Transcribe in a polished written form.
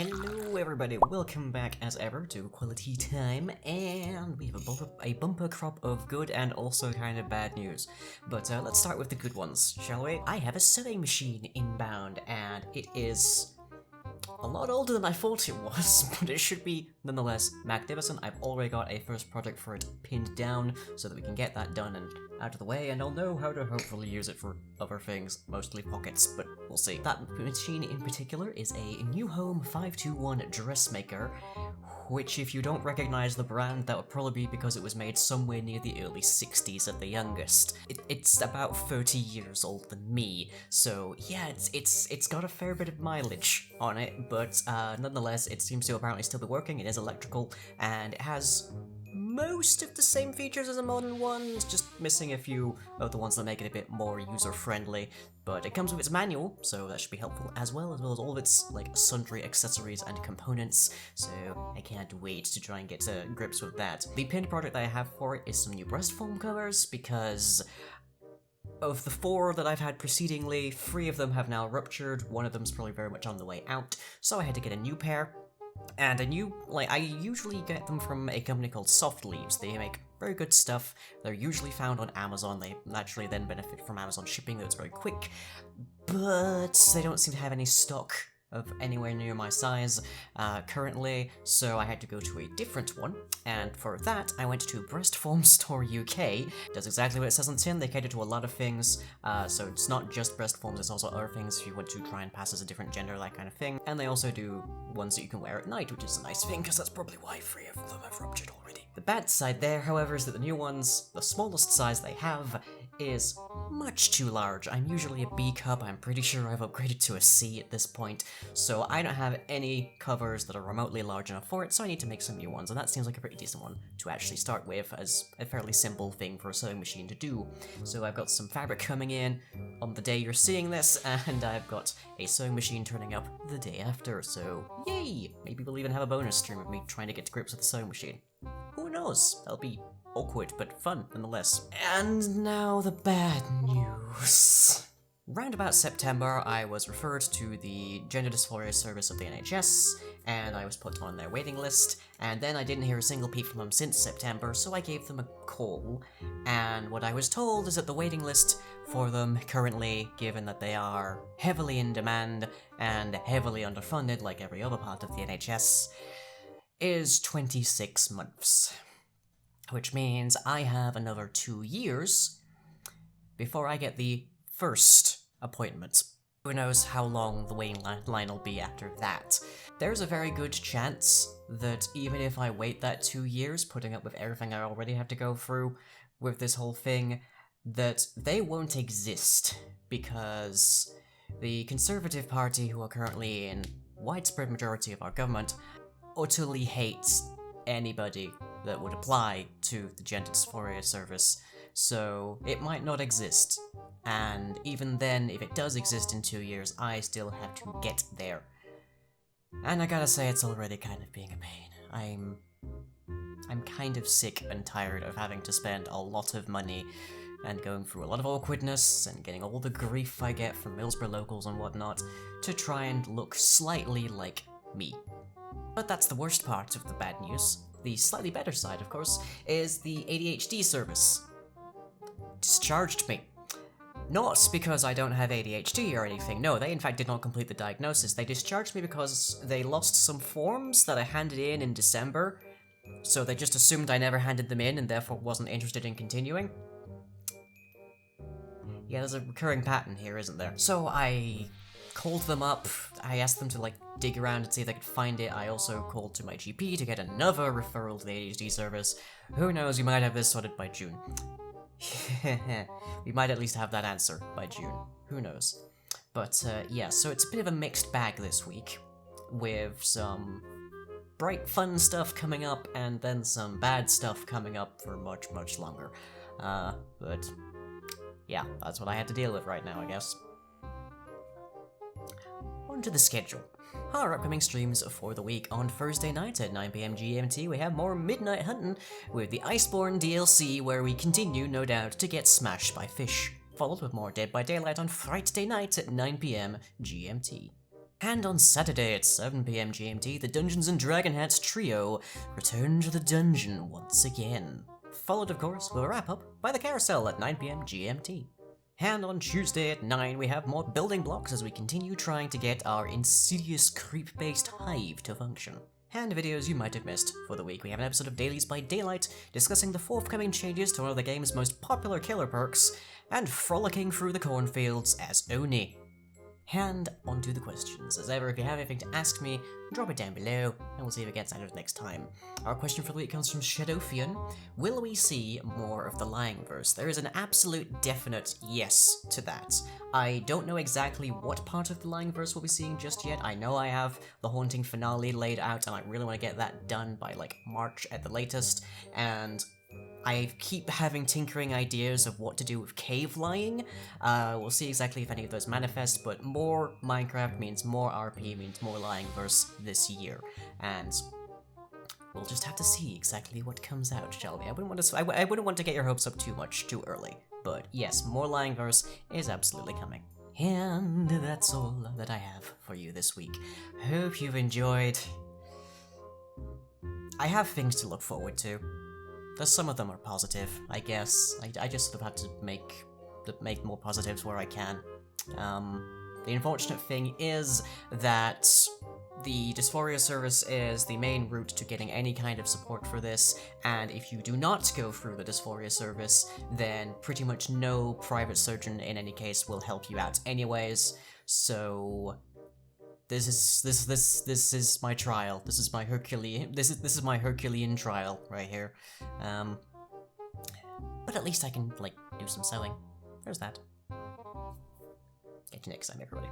Hello everybody, welcome back as ever to Quali-Tea time, and we have a bumper crop of good and also kind of bad news. But let's start with the good ones, shall we? I have a sewing machine inbound, and it is a lot older than I thought it was, but it should be nonetheless magnificent. I've already got a first project for it pinned down so that we can get that done and out of the way, and I'll know how to hopefully use it for other things, mostly pockets, but we'll see. That machine in particular is a New Home 521 dressmaker, which if you don't recognize the brand, that would probably be because it was made somewhere near the early 60s at the youngest. It's about 30 years older than me, so yeah, it's got a fair bit of mileage on it, but nonetheless, it seems to apparently still be working. It is electrical, and it has most of the same features as a modern one, it's just missing a few of the ones that make it a bit more user-friendly, but it comes with its manual, so that should be helpful as well as all of its, sundry accessories and components, so I can't wait to try and get to grips with that. The pinned product that I have for it is some new breast foam covers, because of the 4 that I've had precedingly, 3 of them have now ruptured, one of them's probably very much on the way out, so I had to get a new pair. And I usually get them from a company called Soft Leaves. They make very good stuff. They're usually found on Amazon. They naturally then benefit from Amazon shipping, though it's very quick. But they don't seem to have any stock of anywhere near my size currently, so I had to go to a different one, and for that I went to Breast Foam Store UK. Does exactly what it says on the tin. They cater to a lot of things, so it's not just breast foams, it's also other things if you want to try and pass as a different gender, that kind of thing. And they also do ones that you can wear at night, which is a nice thing, because that's probably why 3 of them have ruptured already. The bad side there, however, is that the new ones, the smallest size they have, is much too large. I'm usually a B cup, I'm pretty sure I've upgraded to a C at this point, so I don't have any covers that are remotely large enough for it, so I need to make some new ones, and that seems like a pretty decent one to actually start with as a fairly simple thing for a sewing machine to do. So I've got some fabric coming in on the day you're seeing this, and I've got a sewing machine turning up the day after, so yay! Maybe we'll even have a bonus stream of me trying to get to grips with the sewing machine. Who knows? That'll be awkward, but fun nonetheless. And now the bad news. Round about September, I was referred to the Gender Dysphoria Service of the NHS, and I was put on their waiting list, and then I didn't hear a single peep from them since September, so I gave them a call, and what I was told is that the waiting list for them currently, given that they are heavily in demand and heavily underfunded like every other part of the NHS, is 26 months. Which means I have another 2 years before I get the first appointment. Who knows how long the waiting line will be after that. There's a very good chance that even if I wait that 2 years, putting up with everything I already have to go through with this whole thing, that they won't exist, because the Conservative Party, who are currently in widespread majority of our government, utterly hates anybody that would apply to the Gender Dysphoria Service, so it might not exist. And even then, if it does exist in 2 years, I still have to get there. And I gotta say, it's already kind of being a pain. I'm kind of sick and tired of having to spend a lot of money and going through a lot of awkwardness and getting all the grief I get from Middlesbrough locals and whatnot to try and look slightly like me. But that's the worst part of the bad news. The slightly better side, of course, is the ADHD service discharged me. Not because I don't have ADHD or anything, no, they in fact did not complete the diagnosis. They discharged me because they lost some forms that I handed in December, so they just assumed I never handed them in and therefore wasn't interested in continuing. Yeah, there's a recurring pattern here, isn't there? So I called them up, I asked them to dig around and see if they could find it. I also called to my GP to get another referral to the ADHD service. Who knows, we might have this sorted by June. We might at least have that answer by June. Who knows? But yeah, so it's a bit of a mixed bag this week, with some bright fun stuff coming up and then some bad stuff coming up for much, much longer. But yeah, that's what I had to deal with right now, I guess. On to the schedule. Our upcoming streams for the week: on Thursday night at 9 PM GMT, we have more Midnight Hunting with the Iceborne DLC, where we continue, no doubt, to get smashed by fish. Followed with more Dead by Daylight on Friday night at 9 PM GMT. And on Saturday at 7 PM GMT, the Dungeons and Dragon Hats trio return to the dungeon once again. Followed, of course, with a wrap-up by the Carousel at 9 PM GMT. And on Tuesday at 9, we have more building blocks as we continue trying to get our insidious creep-based hive to function. And videos you might have missed. For the week, we have an episode of Dailies by Daylight, discussing the forthcoming changes to one of the game's most popular killer perks, and frolicking through the cornfields as Oni. And onto the questions. As ever, if you have anything to ask me, drop it down below, and we'll see if it gets answered next time. Our question for the week comes from Shadowfian. Will we see more of the Lying Verse? There is an absolute definite yes to that. I don't know exactly what part of the Lying Verse we'll be seeing just yet. I know I have the Haunting finale laid out, and I really want to get that done by, like, March at the latest, and I keep having tinkering ideas of what to do with cave lying. We'll see exactly if any of those manifest, but more Minecraft means more RP, means more Lying Verse this year. And we'll just have to see exactly what comes out, shall we? I wouldn't want to get your hopes up too much too early. But yes, more Lying Verse is absolutely coming. And that's all that I have for you this week. Hope you've enjoyed. I have things to look forward to. Some of them are positive, I guess. I just sort of have to make more positives where I can. The unfortunate thing is that the Dysphoria service is the main route to getting any kind of support for this, and if you do not go through the Dysphoria service, then pretty much no private surgeon in any case will help you out anyways, so this is my trial. This is my Herculean trial right here. But at least I can, like, do some sewing. There's that. Get you next time, everybody.